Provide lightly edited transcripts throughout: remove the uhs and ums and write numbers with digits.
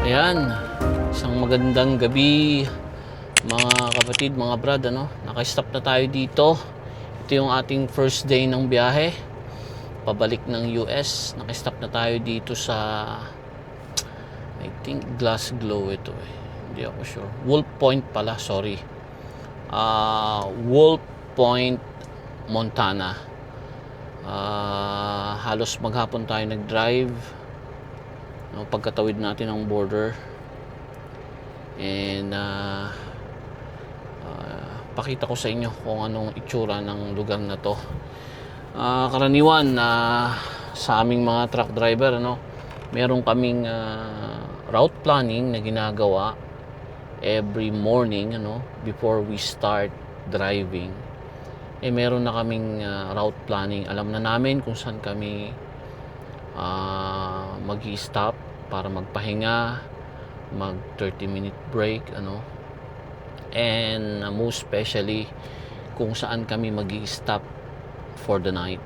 Ayan, isang magandang gabi mga kapatid, mga brad, Naka-stop na tayo dito. Ito yung ating first day ng biyahe pabalik ng US. Naka-stop na tayo dito sa, I think Glasgow ito eh. Hindi ako sure. Wolf Point pala, sorry. Wolf Point, Montana. Halos maghapon tayo nag-drive, pagkatawid natin ng border. And pakita ko sa inyo kung anong itsura ng lugar na to. Karaniwan sa aming mga truck driver, meron kaming route planning na ginagawa every morning, before we start driving. Meron na kaming route planning. Alam na namin kung saan kami mag-i-stop para magpahinga, mag 30-minute break, and most especially kung saan kami mag-i-stop for the night.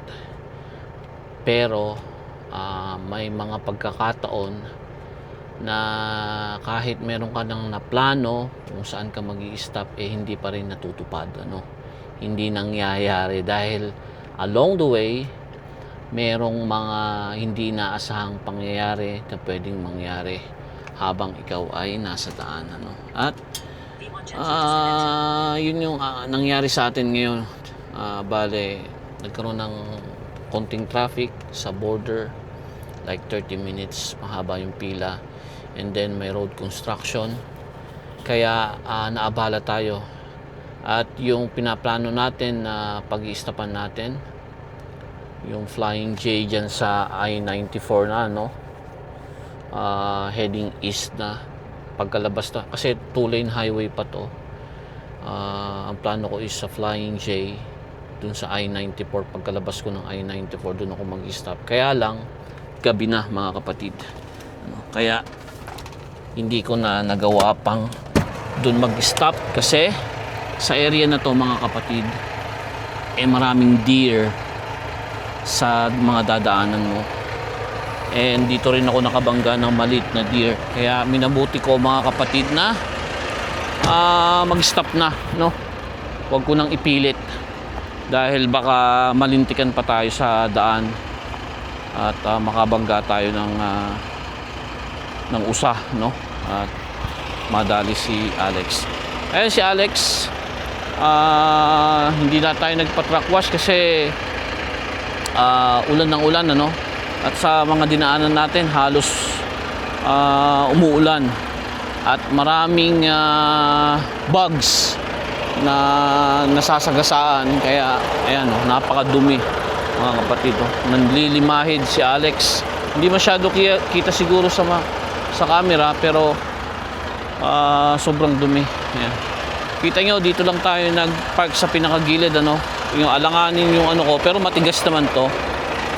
Pero may mga pagkakataon na kahit meron ka nang naplano kung saan ka mag-i-stop, hindi pa rin natutupad, hindi nangyayari dahil along the way merong mga hindi naasahang pangyayari na pwedeng mangyari habang ikaw ay nasa daan, At yun yung nangyari sa atin ngayon. Bale, nagkaroon ng konting traffic sa border, like 30 minutes mahaba yung pila, and then may road construction, kaya naabala tayo. At yung pinaplano natin na pag-i-stopan natin, yung Flying J dyan sa I-94 na, heading east na, pagkalabas na, kasi 2-lane highway pa to. Ang plano ko is sa Flying J dun sa I-94. Pagkalabas ko ng I-94, dun ako mag-stop. Kaya lang gabi na, mga kapatid, kaya hindi ko na nagawa pang dun mag-stop, kasi sa area na to, mga kapatid, maraming deer sa mga dadaanan mo. And dito rin ako nakabangga ng maliit na deer, kaya minabuti ko, mga kapatid, na mag-stop na, huwag ko nang ipilit dahil baka malintikan pa tayo sa daan at makabangga tayo ng usa, at madali si Alex. Si Alex, hindi na tayo nagpa-truck wash kasi ulan ng ulan, at sa mga dinaanan natin halos umuulan at maraming bugs na nasasagasaan, kaya ayan, napakadumi, mga kapatid. Nanlilimahid si Alex, hindi masyado kita siguro sa camera, pero sobrang dumi. Ayan. Kita nyo, dito lang tayo nag-park sa pinakagilid, yung alanganin yung ko, pero matigas naman to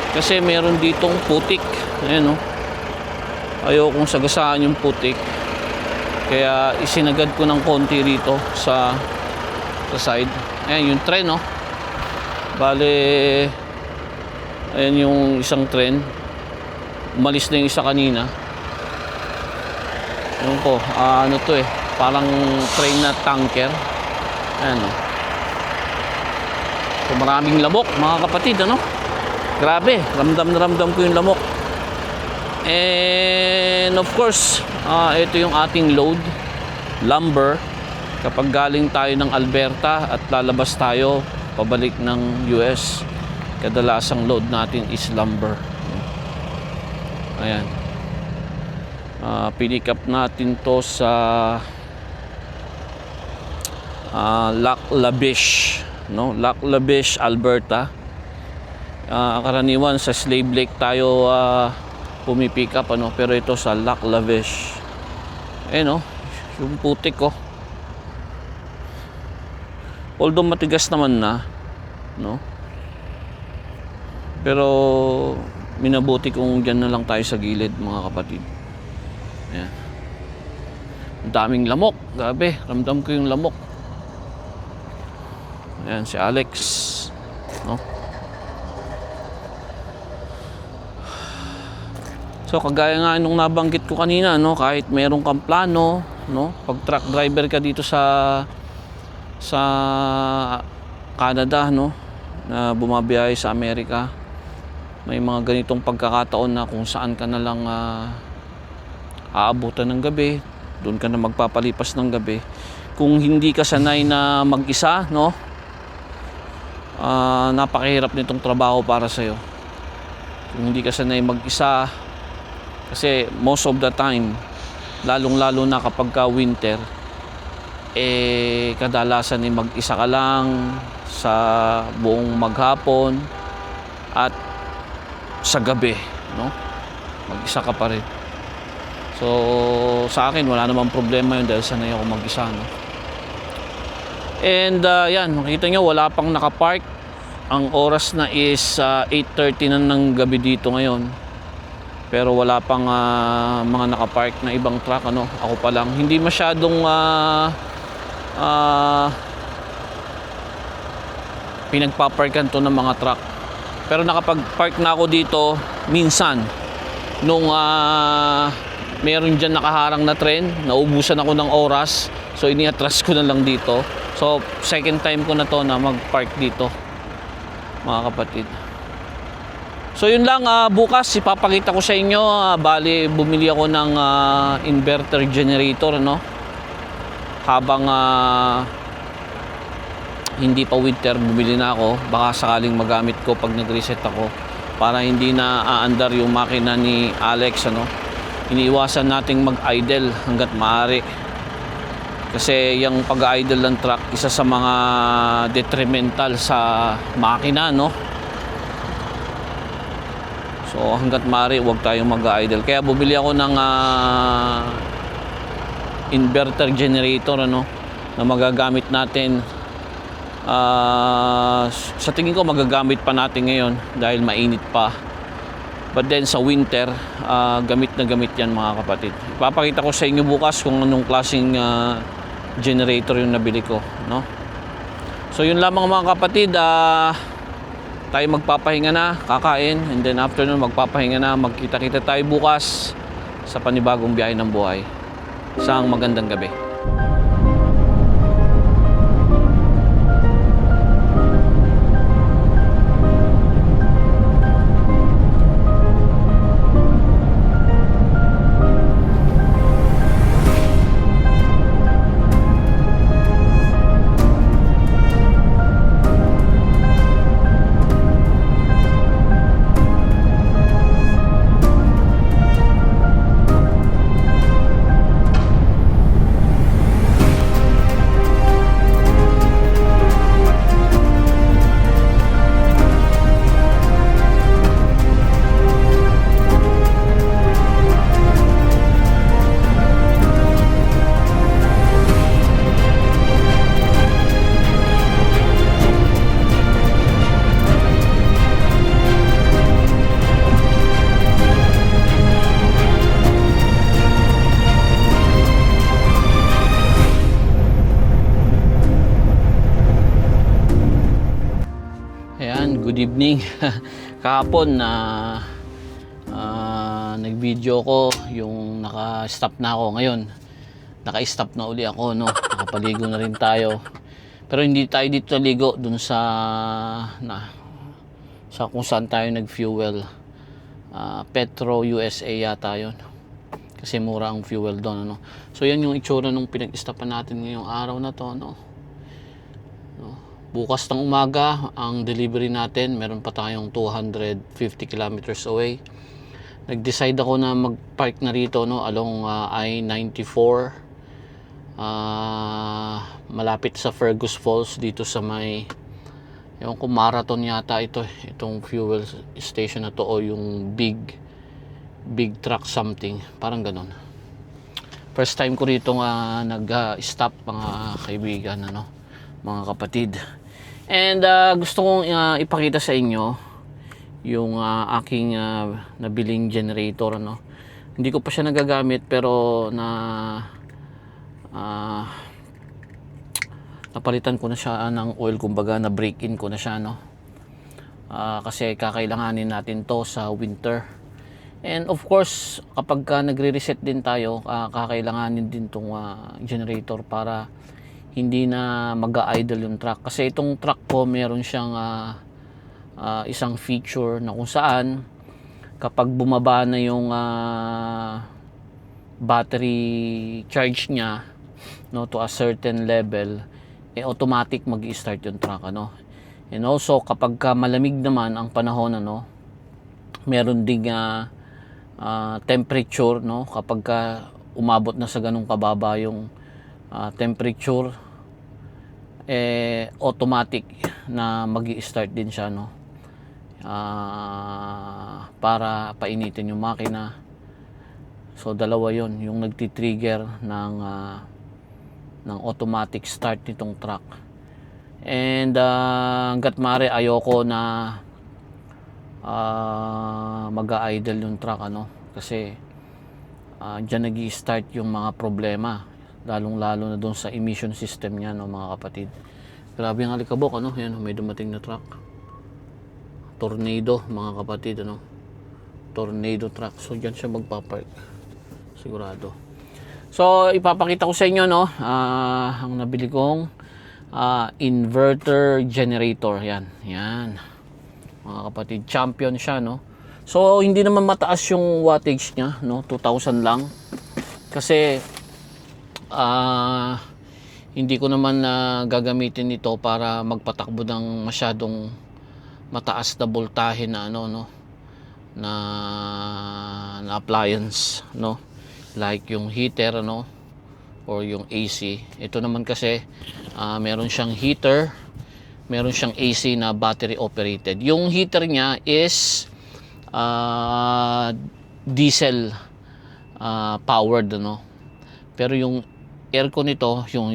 kasi meron ditong putik. Ayan, ayokong sagasaan yung putik, kaya isinagad ko ng konti rito sa side. Ayan yung tren, bale, ayan yung isang tren, umalis na yung isa kanina. Ayan ko, to parang train na tanker. Ayan, so maraming lamok, mga kapatid, grabe, ramdam na ramdam ko yung lamok. And of course, ito yung ating load, lumber. Kapag galing tayo ng Alberta at lalabas tayo pabalik ng US, kadalasang load natin is lumber. Ayan, pinick up natin to sa Lac La Biche, Lac La Biche, Alberta. Karaniwan sa Slave Lake tayo pumipick up, pero ito sa Lac La Biche. Yung putik ko, although matigas naman na, pero minabuti kung dyan na lang tayo sa gilid, mga kapatid. Ayan. Ang daming lamok, grabe, ramdam ko yung lamok. Ayan si Alex, So kagaya nga nung nabanggit ko kanina, no, kahit meron kang plano, no, pag truck driver ka dito sa Canada, no, na bumabiyahe sa Amerika, may mga ganitong pagkakataon na kung saan ka na lang aabutan ng gabi, doon ka na magpapalipas ng gabi. Kung hindi ka sanay na mag-isa, no, napakahirap nitong trabaho para sa'yo. Kung hindi ka sanay mag-isa, kasi most of the time, lalong-lalo na kapag ka winter, kadalasan mag-isa ka lang sa buong maghapon at sa gabi, no? Mag-isa ka pa rin. So, sa akin, wala namang problema yun dahil sanay ako mag-isa, no? And, yan, makita nyo, wala pang nakapark. Ang oras na is 8:30 na ng gabi dito ngayon. Pero wala pang mga nakapark na ibang truck, ano? Ako pa lang. Hindi masyadong pinagpaparkan to ng mga truck. Pero nakapag-park na ako dito minsan nung meron dyan nakaharang na tren, naubusan ako ng oras, so iniatras ko na lang dito. So second time ko na to na mag-park dito, mga kapatid. So yun lang, bukas ipapakita ko sa inyo, bali bumili ako ng inverter generator, no? Habang hindi pa winter, bumili na ako, baka sakaling magamit ko pag nag-reset ako, para hindi na aandar yung makina ni Alex, ano? Iniiwasan nating mag-idle hanggat maaari, kasi yung pag-idle ng truck, isa sa mga detrimental sa makina, no? So hanggat maaari, huwag tayong mag-idle. Kaya bumili ako ng inverter generator, ano, na magagamit natin. Sa tingin ko magagamit pa natin ngayon dahil mainit pa. But then sa winter, gamit na gamit yan, mga kapatid. Ipapakita ko sa inyo bukas kung anong klaseng generator yung nabili ko, no? So yun lamang, mga kapatid. Tayo magpapahinga na, kakain, and then after nun magpapahinga na, magkita-kita tayo bukas sa panibagong biyahe ng buhay. Isang magandang gabi. Good evening. Kahapon na nag-video ko yung naka-stop na ako. Ngayon naka-stop na uli ako, no? Nakapaligo na rin tayo. Pero hindi tayo dito naligo dun sa kung saan tayo nag-fuel. Petro USA yata yun. Kasi mura ang fuel doon, ano? So yan yung itsura nung pinag-stopan natin ngayong araw na to, no? Bukas ng umaga ang delivery natin, meron pa tayong 250 kilometers away. Nag-decide ako na mag-park na rito, no, along I-94, malapit sa Fergus Falls, dito sa may, yung Marathon yata ito, itong fuel station na to, o yung big truck something, parang ganun. First time ko rito nag-stop, mga kaibigan, ano, mga kapatid. And gusto kong ipakita sa inyo yung aking nabiling generator, ano. Hindi ko pa siya nagagamit, pero napalitan ko na siya ng oil, kumbaga na break in ko na siya, no. Kasi kakailanganin natin to sa winter. And of course, kapag nagre-reset din tayo, kakailanganin din tong generator para hindi na mag-idle yung truck. Kasi itong truck ko, meron siyang isang feature na kung saan kapag bumaba na yung battery charge niya, no, to a certain level, automatic mag-i-start yung truck, ano. And also kapag malamig naman ang panahon, ano, meron ding temperature, no, kapag umabot na sa ganung kababa yung temperature, automatic na mag-i-start din siya, no, para painitin yung makina. So dalawa yon yung nagti-trigger ng automatic start nitong truck. And hanggat maaari ayoko na mag-idle yung truck, ano, kasi dyan nag-i-start yung mga problema, lalong-lalo na doon sa emission system niya, no, mga kapatid. Grabe ang alikabok, ano, yan, may dumating na truck, tornado, mga kapatid, ano, tornado truck. So dyan siya magpapark sigurado. So ipapakita ko sa inyo, no, ang nabili kong inverter generator. Yan mga kapatid, champion siya, no. So hindi naman mataas yung wattage niya, no, 2000 lang, kasi hindi ko naman gagamitin ito para magpatakbo ng masyadong mataas na voltahe na ano, no, na appliance, no, like yung heater, ano, or yung AC. Ito naman kasi meron siyang heater, meron siyang AC na battery operated. Yung heater niya is diesel powered, ano, pero yung aircon nito, yung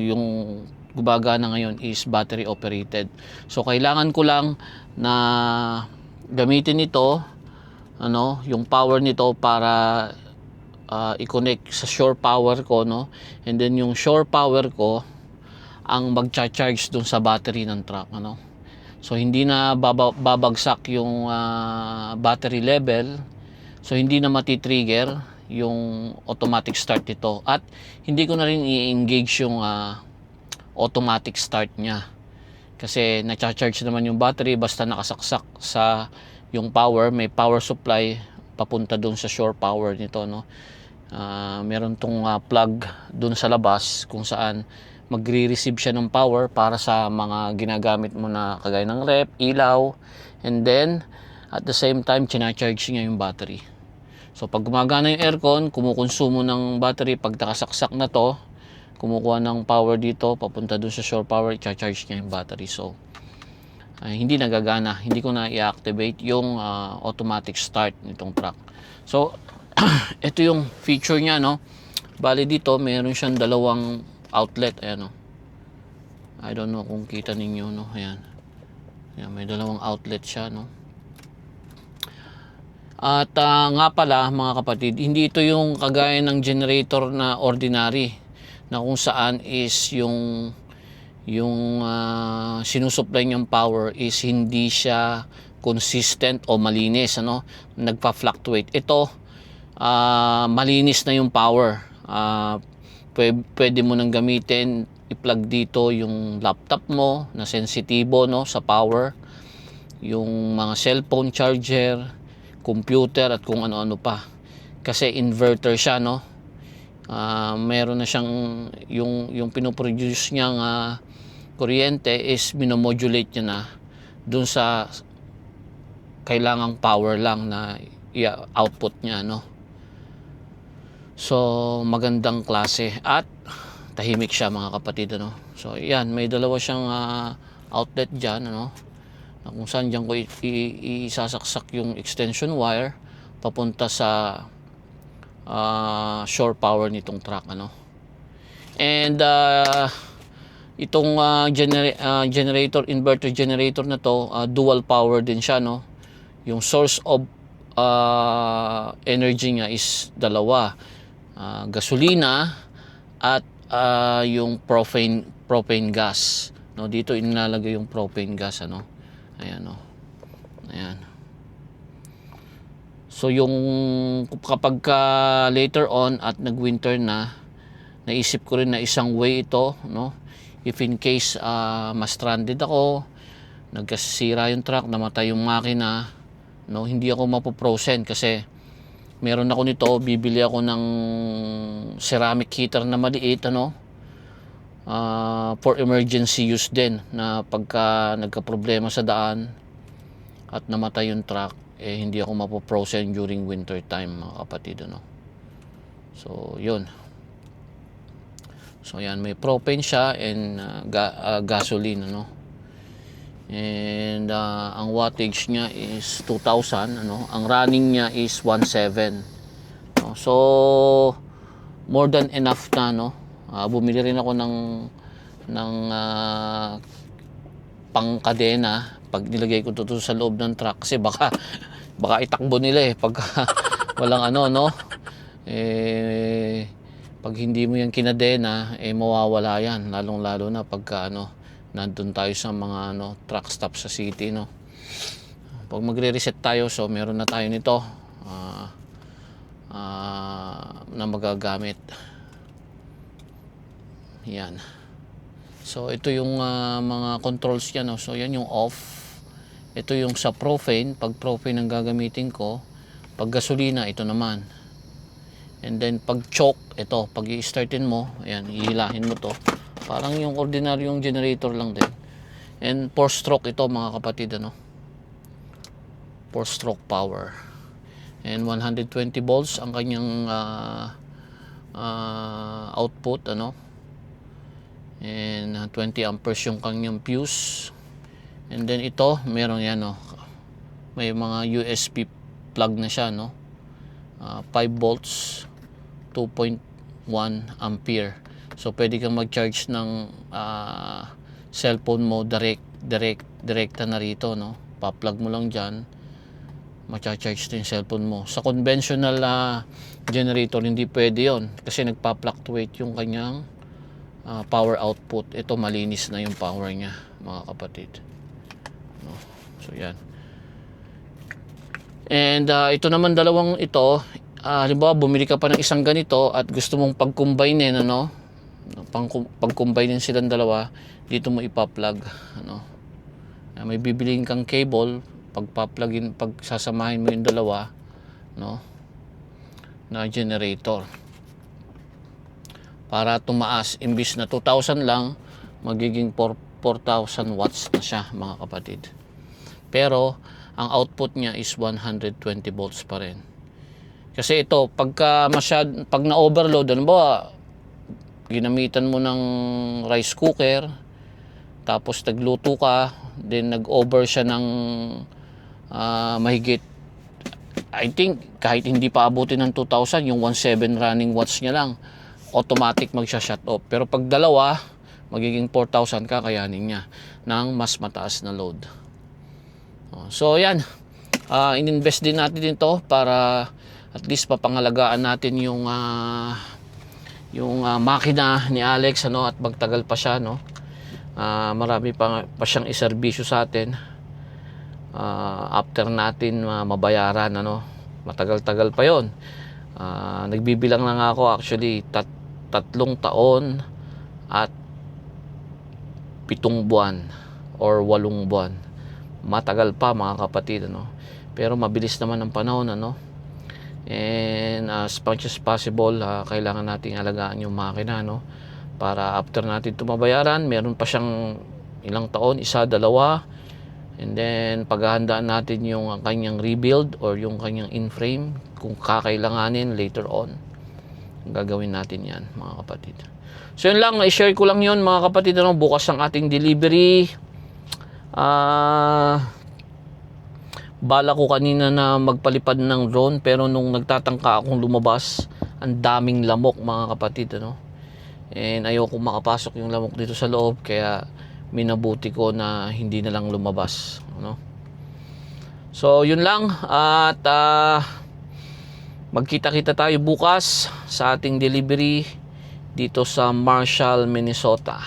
gumagana ngayon, is battery operated. So kailangan ko lang na gamitin ito, ano, yung power nito para i-connect sa shore power ko, no, and then yung shore power ko ang magcha-charge dun sa battery ng truck, ano. So hindi na babagsak yung battery level, so hindi na mati-trigger yung automatic start nito, at hindi ko na rin i-engage yung automatic start niya, kasi na-charge naman yung battery basta nakasaksak sa yung power, may power supply papunta dun sa shore power nito, no. Meron tong plug dun sa labas kung saan magre-receive siya ng power para sa mga ginagamit mo na kagaya ng rep, ilaw, and then at the same time china-charge niya yung battery. So pag gumagana yung aircon, kumukonsumo ng battery. Pag nakasaksak na to, kumukuha ng power dito papunta dun sa shore power, i-charge niya yung battery. So hindi nagagana, hindi ko na i-activate yung automatic start nitong truck. So ito yung feature niya, no. Bali dito meron siyang dalawang outlet, ayan, no. I don't know kung kita ninyo, no. Ayan, may dalawang outlet siya, no. At nga pala, mga kapatid, hindi ito yung kagaya ng generator na ordinary, na kung saan is yung sinusupply niyang power is hindi siya consistent o malinis, ano, nagpa-fluctuate. Ito malinis na yung power. Pwede mo nang gamitin, i-plug dito yung laptop mo na sensitibo, no, sa power, yung mga cellphone charger, computer, at kung ano-ano pa, kasi inverter siya, no. Meron na siyang yung pinoproduce niyang kuryente is minomodulate niya na dun sa kailangang power lang na output niya, no. So magandang klase at tahimik siya, mga kapatid, ano. So yan, may dalawa siyang outlet dyan, ano, kung saan dyan ko isasaksak yung extension wire papunta sa shore power nitong truck, ano. And itong inverter generator na to, dual power din siya, no. Yung source of energy niya is dalawa, gasolina at yung propane gas, no. Dito inalagay yung propane gas, ano. Ayan, no. Ayan. So yung kapag later on at nag-winter na, naisip ko rin na isang way ito, no? If in case ma-stranded ako, nagkasira yung truck, namatay yung makina, no? Hindi ako mapoprosen kasi meron ako nito, bibili ako ng ceramic heater na maliit, ano? For emergency use din, na pagka nagka-problema sa daan at namatay yung truck, hindi ako mapoprosen during winter time, mga kapatid, ano? So yun. So yan, may propane siya and gasoline, ano? And ang wattage niya is 2,000, ano? Ang running niya is 1,700, no? So more than enough na, no? Bumili rin ako ng pangkadena pag nilagay ko to sa loob ng truck kasi baka itakbo nila pag walang ano, no? Pag hindi mo yan kinadena, mawawala yan, lalong lalo na pagka nandun tayo sa mga truck stop sa city, no? Pag magre-reset tayo, so meron na tayo nito na magagamit. Yan. So ito yung mga controls yan, no? So yan yung off. Ito yung sa propane, pag propane ang gagamitin ko. Pag gasolina, ito naman. And then pag choke, ito, pag i-startin mo, ayan, ihilahin mo to. Parang yung ordinaryong generator lang din. And 4-stroke ito, mga kapatid, ano? 4-stroke power. And 120 volts ang kanyang output, ano? And 20 amperes yung kanyang fuse. And then ito, meron yan, no? May mga USB plug na siya, no? 5 volts, 2.1 ampere. So pwede kang mag-charge ng cellphone mo direkta na rito, no? Pa-plug mo lang diyan, ma-charge din yung cellphone mo. Sa conventional generator hindi pwede 'yon kasi nagpa-fluctuate yung kanyang power output. Ito malinis na yung power niya, mga kapatid, no? So yan. And ito naman, dalawang ito, halimbawa bumili ka pa ng isang ganito at gusto mong pag-combine, ano? Pag-combine silang dalawa, dito mo ipa-plug, ano? May bibiliin kang cable, pag-plugin, pagsasamahin mo yung dalawa, no? Na generator. Para tumaas, imbis na 2,000 lang, magiging 4,000 watts na siya, mga kapatid. Pero ang output niya is 120 volts pa rin. Kasi ito, pag na-overload, ano ba, ginamitan mo ng rice cooker, tapos nagluto ka, then nag-over siya ng mahigit, I think, kahit hindi pa abutin ng 2,000, yung 1,700 running watts niya lang, automatic magsha-shut off. Pero pag dalawa, magiging 4,000 kakayanin niya ng mas mataas na load. So yan, ininvest din natin dito para at least papangalagaan natin yung makina ni Alex, ano, at magtagal pa siya, no? Marami pa siyang iserbisyo sa atin after natin mabayaran, ano. Matagal-tagal pa yon. Nagbibilang na nga ako, actually 3 taon at 7 buwan or 8 buwan. Matagal pa, mga kapatid, ano. Pero mabilis naman ang panahon, ano. And as much as possible, kailangan nating alagaan yung makina, no, para after natin tumabayaran, meron pa siyang ilang taon, 1, 2, and then paghahandaan natin yung kanyang rebuild or yung kanyang in-frame kung kakailanganin later on. Gagawin natin yan, mga kapatid. So yun lang, i-share ko lang yun, mga kapatid, ano. Bukas ang ating delivery. Bala ko kanina na magpalipad ng drone, pero nung nagtatangka akong lumabas, ang daming lamok, mga kapatid, ano. And ayoko makapasok yung lamok dito sa loob, kaya minabuti ko na hindi na lang lumabas, ano. So yun lang, at magkita-kita tayo bukas sa ating delivery dito sa Marshall, Minnesota.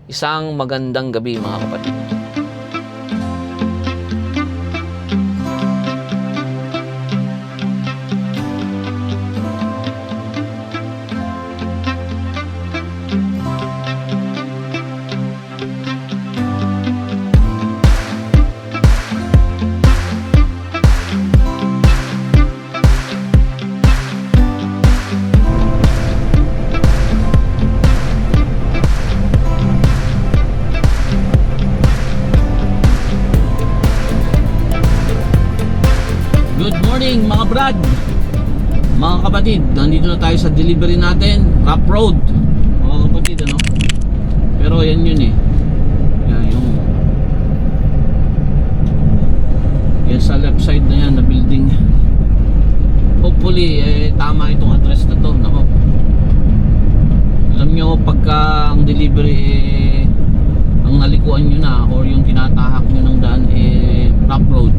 Isang magandang gabi, mga kapatid. kapatid, nandito na tayo sa delivery natin, Rough Road mga kapatid, ano. Pero yan yun eh, yan yung yan sa left side na yan na building. Hopefully tama itong address na to. Nako, alam nyo, pagka ang delivery ang nalikuan nyo na or yung tinatahak nyo ng daan Rough Road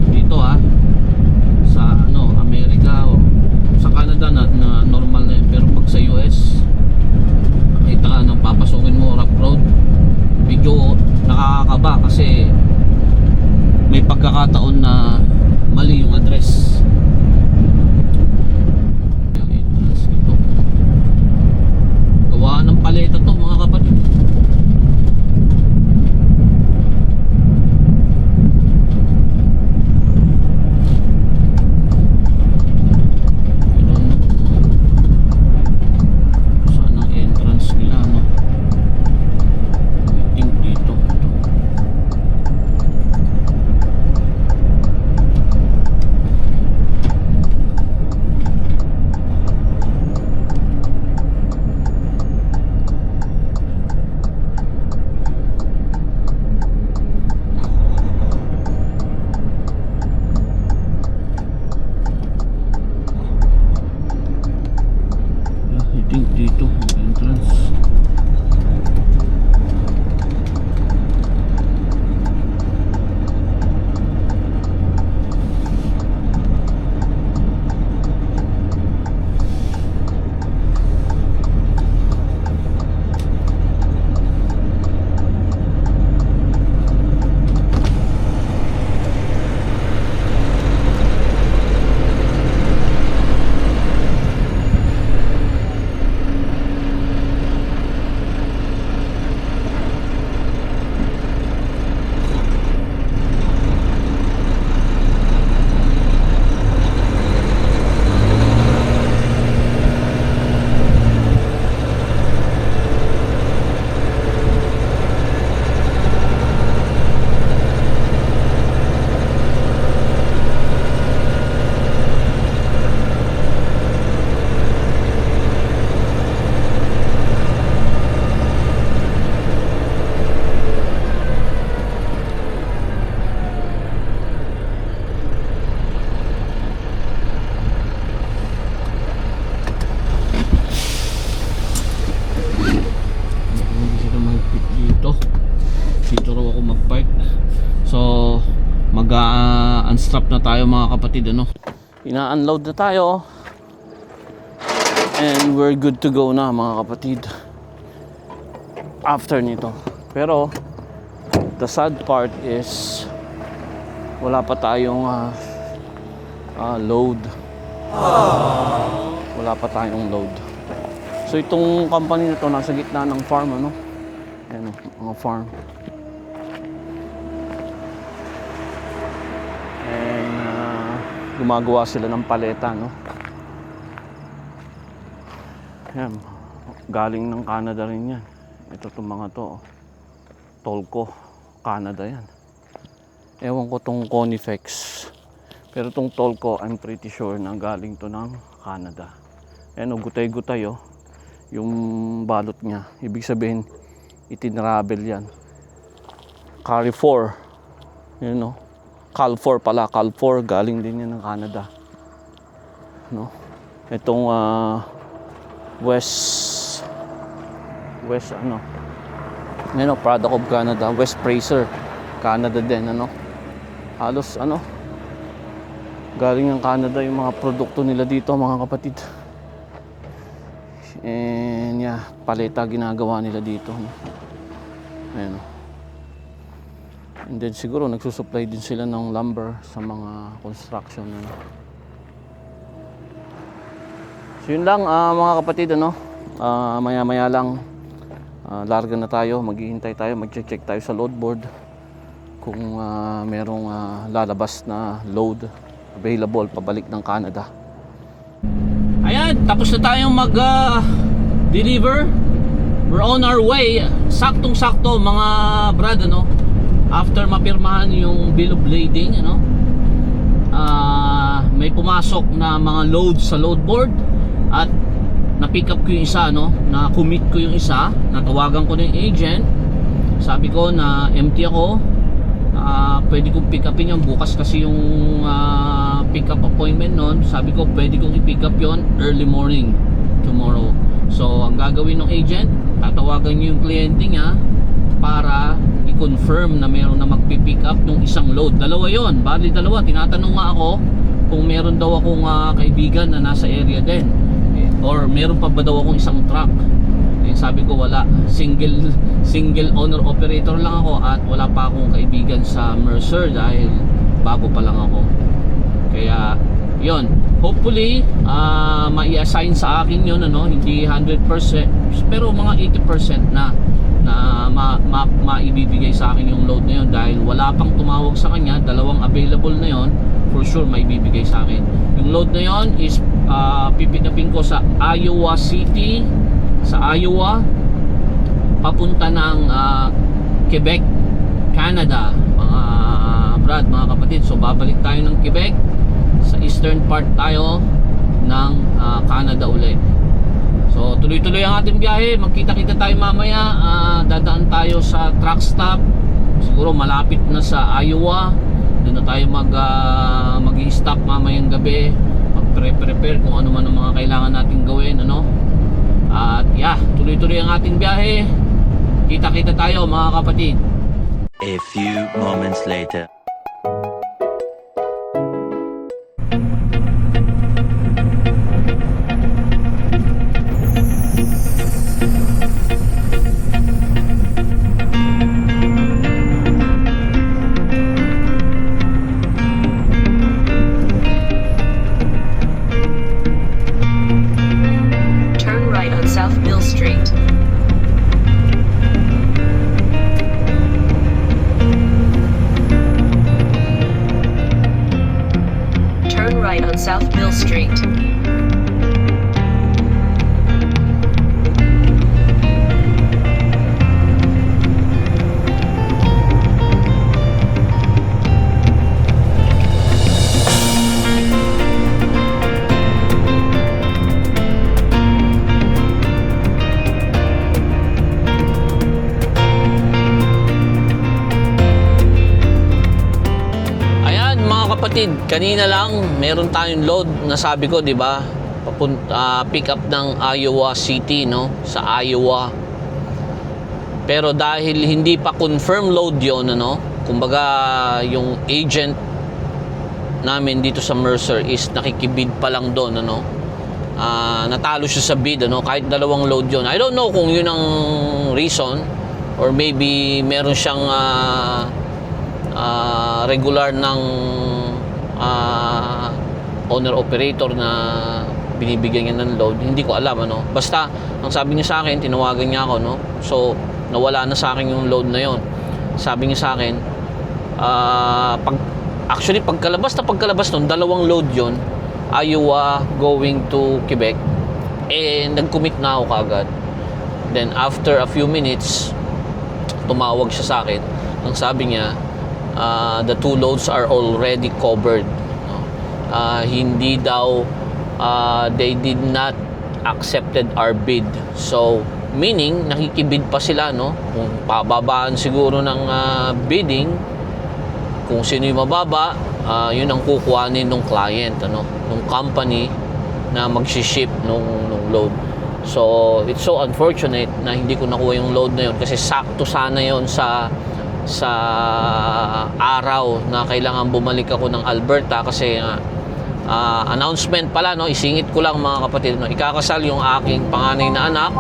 dito sa Amerika o sa Canada na normal na yun. Pero pag sa US, nakita ka nang papasukin mo Rough Road, medyo nakakakaba kasi may pagkakataon na mali yung address. Gawa ng paleta to mga kapatid. Dito entrance. Dito raw ako mag-park. So mag-unstrap na tayo mga kapatid, ano. Ina-unload na tayo. And we're good to go na mga kapatid after nito. Pero the sad part is wala pa tayong load. Wala pa tayong load. So itong company na to nasa gitna ng farm, ano. Ayan, mga farm. And gumagawa sila ng paleta, no. Ayan, galing ng Canada rin yan. Ito itong mga to, Tolko, Canada yan. Ewan ko tong Conifex, pero tong Tolko I'm pretty sure na galing to ng Canada. Ayan, gutay-gutay yung balot niya. Ibig sabihin itinravel yan. Carrefour, Cal4 pala, Cal4 galing din yan ng Canada, no. Itong West product of Canada, West Fraser, Canada din, ano. Halos galing ng Canada yung mga produkto nila dito mga kapatid. And yeah, paleta ginagawa nila dito, no? Ayan, and then siguro nagsusupply din sila ng lumber sa mga construction, ano. So yun lang mga kapatid, ano. Maya-maya lang larga na tayo, maghihintay tayo, mag-check tayo sa load board kung merong lalabas na load available pabalik ng Canada. Ayan, tapos na tayong mag-deliver. We're on our way. Saktong-sakto mga brad, after mapirmahan yung bill of lading, may pumasok na mga load sa load board at na-pick up ko yung isa, no? Na-commit ko yung isa, natawagan ko na yung agent. Sabi ko na empty ako, pwede kong pick upin yun bukas kasi yung pick up appointment nun. Sabi ko pwede kong i-pick up yon early morning tomorrow. So ang gagawin ng agent, tatawagan niyo yung kliyente niya para i-confirm na meron na magpipick up ng isang load. Dalawa yon, bali dalawa. Tinatanong nga ako kung meron daw akong kaibigan na nasa area din, or meron pa ba daw akong isang truck. Sabi ko wala, single owner operator lang ako at wala pa akong kaibigan sa Mercer dahil bago pa lang ako. Kaya yon, hopefully mai-assign sa akin yon, ano, hindi 100% pero mga 80% na maibibigay sa akin yung load na yon dahil wala pang tumawag sa kanya. Dalawang available na yon, for sure maibibigay sa akin. Yung load na yon is pipikapin ko sa Iowa City, sa Iowa papunta ng Quebec, Canada, mga brad, mga kapatid. So babalik tayo ng Quebec, sa eastern part tayo ng Canada ulit. So tuloy-tuloy ang ating biyahe. Magkita-kita tayo mamaya. Dadaan tayo sa truck stop, siguro malapit na sa Iowa. Doon na tayo mag-i-stop mamayang gabi, mag-prepare kung ano man ang mga kailangan nating gawin, ano. At yeah, tuloy-tuloy ang ating biyahe. Kita-kita tayo mga kapatid. A few moments later. South Mill Street. Kapatid, kanina lang meron tayong load na sabi ko, 'di ba? Pick up ng Iowa City, no? Sa Iowa. Pero dahil hindi pa confirm load 'yon, ano? Kumbaga yung agent namin dito sa Mercer is nakikibid pa lang doon, ano? Natalo siya sa bid, ano? Kahit dalawang load 'yon. I don't know kung 'yun ang reason, or maybe meron siyang regular ng owner operator na binibigyan niya ng load. Hindi ko alam, ano. Basta ang sabi niya sa akin, tinawagan niya ako, no. So nawala na sa akin yung load na yon. Sabi niya sa akin, pagkalabas nun, dalawang load yon, Iowa going to Quebec, nag-commit na ako kagad. Then after a few minutes, tumawag siya sa akin. Ang sabi niya, the two loads are already covered. Hindi daw, they did not accepted our bid. So meaning nakikibid pa sila, no? Kung pababaan siguro ng bidding, kung sino yung mababa, yun ang kukuhanin ng client, ano, ng company na magsi-ship nung load. So it's so unfortunate na hindi ko nakuha yung load na yun kasi sakto sana yun sa araw na kailangan bumalik ako ng Alberta kasi announcement pala, no, isingit ko lang mga kapatid, no, ikakasal yung aking panganay na anak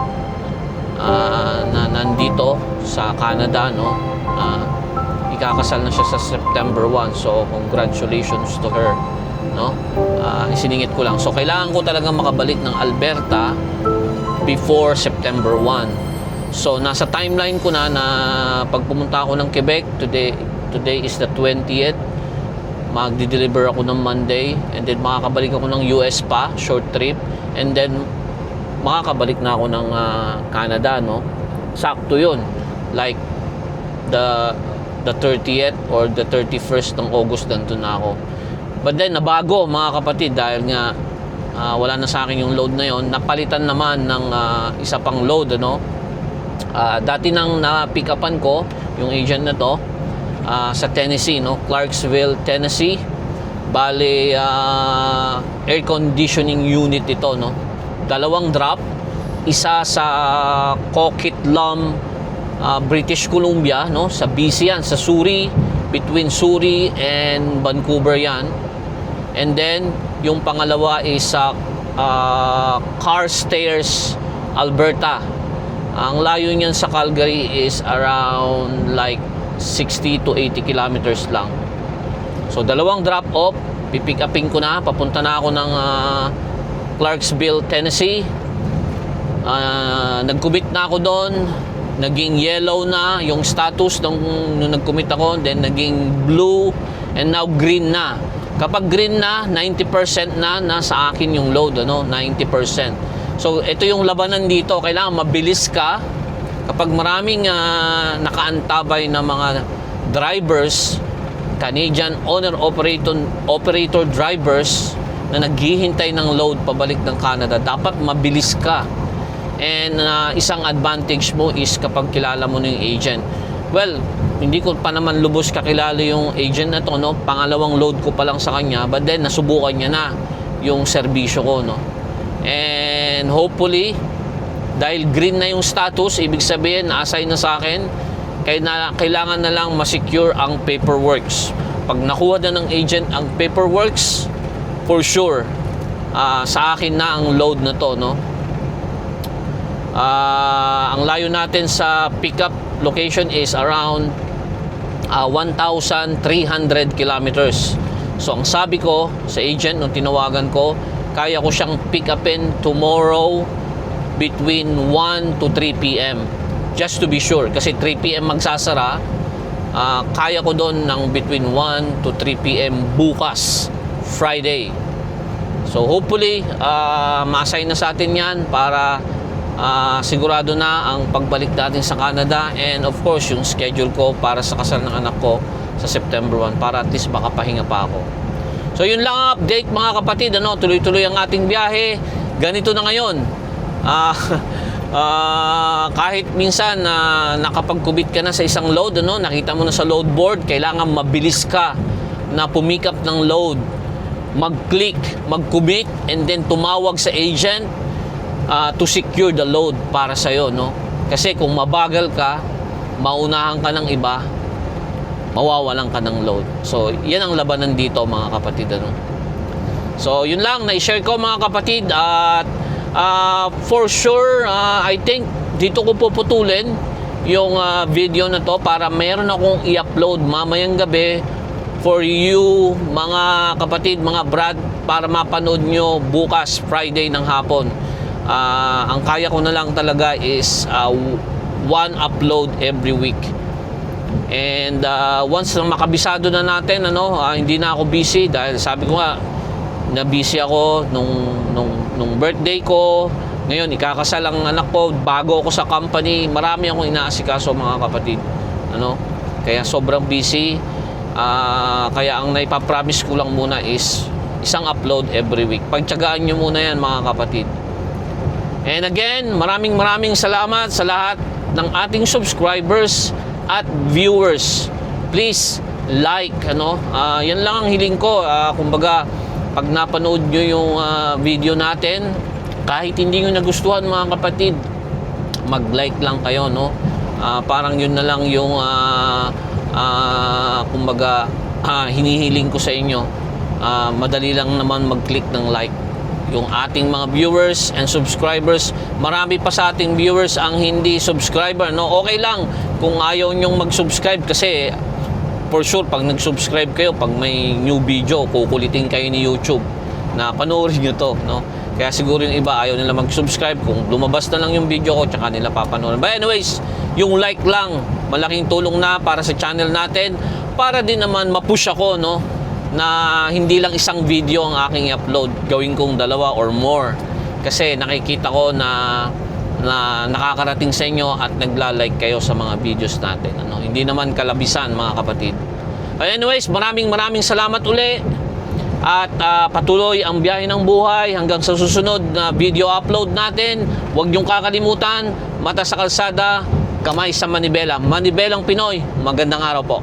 na nandito sa Canada, no. Ikakasal na siya sa September 1, so congratulations to her, no. Isiningit ko lang, so kailangan ko talaga makabalik ng Alberta before September 1. So nasa timeline ko na pag pumunta ako ng Quebec, today is the 20th, magdi-deliver ako ng Monday, and then makakabalik ako ng US pa, short trip, and then makakabalik na ako ng Canada, no. Sakto yun, like the 30th or the 31st ng August, nandun na ako. But then nabago mga kapatid dahil nga wala na sa akin yung load na yon, napalitan naman ng isa pang load, ano. Dati nang na-pick upan ko yung agent na to sa Tennessee, no, Clarksville, Tennessee. Bale, air conditioning unit ito, no. 2 drop, isa sa Coquitlam, British Columbia, no, sa BC yan, sa Surrey, between Surrey and Vancouver yan. And then yung pangalawa is sa Carstairs, Alberta. Ang layo niyan sa Calgary is around like 60 to 80 kilometers lang. So 2 drop off, pipick upin ko na, papunta na ako ng Clarksville, Tennessee. Nag-commit na ako doon, naging yellow na yung status nung nag-commit ako, then naging blue, and now green na. Kapag green na, 90% na nasa akin yung load, ano, 90%. So ito yung labanan dito, kailangan mabilis ka. Kapag maraming nakaantabay na mga drivers, Canadian operator drivers na naghihintay ng load pabalik ng Canada, dapat mabilis ka. And isang advantage mo is kapag kilala mo na yung agent. Well, hindi ko pa naman lubos kakilala yung agent na to, no. Pangalawang load ko pa lang sa kanya, but then nasubukan niya na yung serbisyo ko, no. And hopefully, dahil green na yung status, ibig sabihin na-assign na sa akin, kailangan na lang ma-secure ang paperworks. Pag nakuha na ng agent ang paperworks, for sure, sa akin na ang load na to, no. Ang layo natin sa pickup location is around 1,300 kilometers. So ang sabi ko sa agent nung tinawagan ko, kaya ko siyang pick upin tomorrow between 1 to 3 p.m. Just to be sure, kasi 3 p.m. magsasara. Kaya ko doon ng between 1 to 3 p.m. bukas, Friday. So hopefully ma-assign na sa atin yan para sigurado na ang pagbalik natin sa Canada, and of course yung schedule ko para sa kasal ng anak ko sa September 1, para at least makapahinga pa ako. So yun lang ang update mga kapatid, ano, tuloy-tuloy ang ating biyahe. Ganito na ngayon. Kahit minsan nakapag-commit ka na sa isang load, ano, nakita mo na sa load board, kailangan mabilis ka na pumick up ng load, mag-click, mag-commit, and then tumawag sa agent to secure the load para sa'yo, no? Kasi kung mabagal ka, maunahan ka ng iba, mawawalan ka ng load. So yan ang labanan dito mga kapatid, ano? So yun lang na-share ko mga kapatid, at for sure I think dito ko puputulin yung video na to para meron akong i-upload mamayang gabi for you mga kapatid, mga brad, para mapanood nyo bukas Friday ng hapon. Ang kaya ko na lang talaga is one upload every week. And once na makabisado na natin, ano, hindi na ako busy, dahil sabi ko nga na busy ako nung birthday ko. Ngayon ikakasal ang anak ko, bago ako sa company, marami akong inaasikaso mga kapatid, ano, kaya sobrang busy. Kaya ang naipapromise ko lang muna is isang upload every week. Pagtiyagaan nyo muna yan mga kapatid. And again, maraming salamat sa lahat ng ating subscribers at viewers. Please like, ano, yan lang ang hiling ko. Kumbaga, pag napanood nyo yung video natin, kahit hindi nyo nagustuhan mga kapatid, mag-like lang kayo, no. Parang yun na lang yung kumbaga hinihiling ko sa inyo. Madali lang naman mag-click ng like. Yung ating mga viewers and subscribers, marami pa sa ating viewers ang hindi subscriber, no. Okay lang kung ayaw nyong mag-subscribe, kasi for sure pag nag-subscribe kayo, pag may new video, kukulitin kayo ni YouTube na panoorin nyo to, no. Kaya siguro yung iba ayaw nila mag-subscribe, kung lumabas na lang yung video ko tsaka nila papanoorin. But anyways, yung like lang, malaking tulong na para sa channel natin, para din naman ma-push ako, no, na hindi lang isang video ang aking i-upload, gawin kong 2 or more, kasi nakikita ko na nakakarating sa inyo at nagla-like kayo sa mga videos natin, ano. Hindi naman kalabisan mga kapatid. But anyways, maraming salamat uli. At patuloy ang biyahe ng buhay hanggang sa susunod na video upload natin. Huwag niyong kakalimutan, mata sa kalsada, kamay sa manibela. Manibelang Pinoy, magandang araw po.